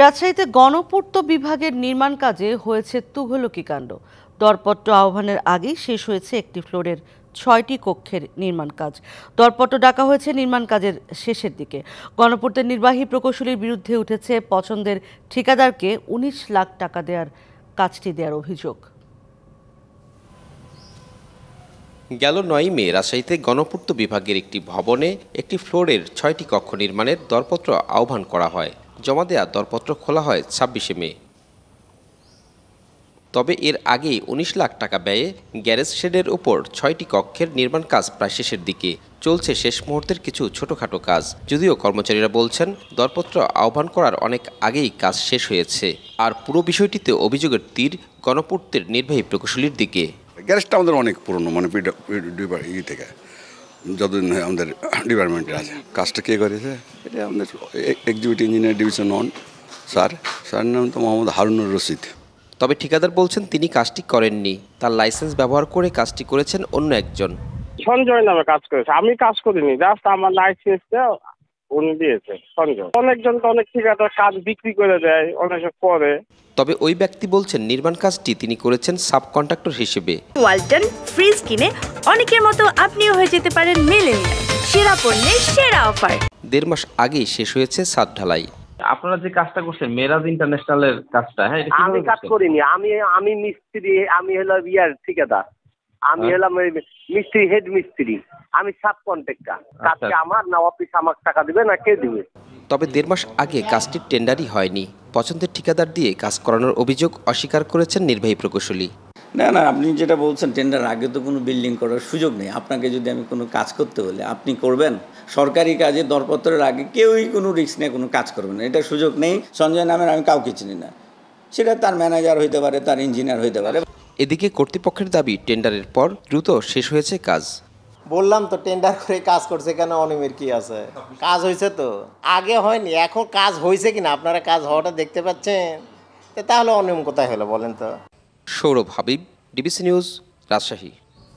রাজশাহীতে গণপূর্ত বিভাগের নির্মাণ কাজে হয়েছে তুঘলকি কাণ্ড। দরপত্র আহ্বানের আগেই শেষ হয়েছে একটি ফ্লোরের ৬টি কক্ষের নির্মাণ কাজ। দরপত্র ডাকা হয়েছে নির্মাণ কাজের শেষের দিকে। গণপূর্তের নির্বাহী প্রকৌশলীর বিরুদ্ধে উঠেছে পছন্দের ঠিকাদারকে ১৯ লাখ টাকা দেওয়ার কাজটি দেওয়ার অভিযোগ। গেল ৯ মে রাজশাহীতে গণপূর্ত বিভাগের একটি ভবনে একটি ফ্লোরের ৬টি কক্ষ নির্মাণের দরপত্র আহ্বান করা হয়। জমা দেয়া দরপত্র খোলা হয় ২৬শে মে। তবে এর আগেই ১৯ লাখ টাকা ব্যয়ে গ্যারেজ শেডের উপর ৬টি কক্ষের নির্মাণ কাজ প্রায় শেষের দিকে। চলছে শেষ মুহূর্তের কিছু ছোটখাটো কাজ। যদিও কর্মচারীরা বলছেন দরপত্র আহ্বান করার অনেক আগেই কাজ শেষ হয়েছে। আর পুরো বিষয়টিতে অভিযোগের তীর গণপূর্তের নির্বাহী প্রকৌশলীর দিকে। গ্যারেজটা আমাদের অনেক পুরনো, মানে থেকে যতদিন আমাদের ডিপার্টমেন্টে আছে। কাজটা কে করেছে? এটা আমাদের এক্সিকিউটিভ ইঞ্জিনিয়ার ডিভিশন 1 স্যার নাম তো মোহাম্মদ হারুনুর রশিদ। তবে ঠিকাদার বলছেন তিনি কাজটি করেননি, তার লাইসেন্স ব্যবহার করে কাজটি করেছেন অন্য একজন। সঞ্জয় নামে কাজ করেছে, আমি কাজ করিনি, জাস্ট আমার লাইসেন্সটা উনি দিয়েছে সঞ্জয়। অনেকজন তো অনেক ঠিকাদার কাজ বিক্রি করে দেয়, অনেক করে। তবে ওই ব্যক্তি বলছেন নির্মাণ কাজটি তিনি করেছেন সাব কন্ট্রাক্টর হিসেবে। ওয়ালটন ফ্রিজ কিনে অনেকের মতো আপনিও হয়ে যেতে পারেন মিলেনিয়াল। সেরা পণ্যের সেরা অফার। ১.৫ মাস আগেই শেষ হয়েছে ছাদ ঢালাই। আপনারা যে কাজটা করছেন মেরাজ ইন্টারন্যাশনালের কাজটা, হ্যাঁ, আমি কাজ করিনি, আমি মিস্ত্রি, আমি হলো ঠিকাদার, আমি হলাম মিস্ত্রি, হেড মিস্ত্রি, আমি সাব কন্ট্রাক্টর। কাজকে আমার না অফিস আমাকে টাকা দিবে না কে দিবে? তবে ১.৫ মাস আগে কাজটির টেন্ডারই হয়নি। পছন্দের ঠিকাদার দিয়ে কাজ করানোর অভিযোগ অস্বীকার করেছেন নির্বাহী প্রকৌশলী। না, আপনি যেটা বলছেন টেন্ডার আগে তো কোনো বিল্ডিং করার সুযোগ নেই। আপনাকে যদি আমি কোনো কাজ করতে হলে আপনি করবেন। সরকারি কাজে দরপত্রের আগে কেউই কোনো রিস্ক নিয়ে কোনো কাজ করবে না, এটা সুযোগ নেই। সঞ্জয় নামের আমি কাউকে চিনি না, সেটা তার ম্যানেজার হইতে পারে, তার ইঞ্জিনিয়ার হইতে পারে। এদিকে কর্তৃপক্ষের দাবি টেন্ডারের পর দ্রুত শেষ হয়েছে কাজ। বললাম তো টেন্ডার করে কাজ করছে, কেন অনিমের কি আছে? কাজ হয়েছে তো, আগে হয়নি, এখন কাজ হয়েছে কিনা আপনারা কাজ হওয়াটা দেখতে পাচ্ছেন, তাহলে অনিয়ম কোথায় হলো বলেন তো? Sourav Habib, DBC news, Rajshahi.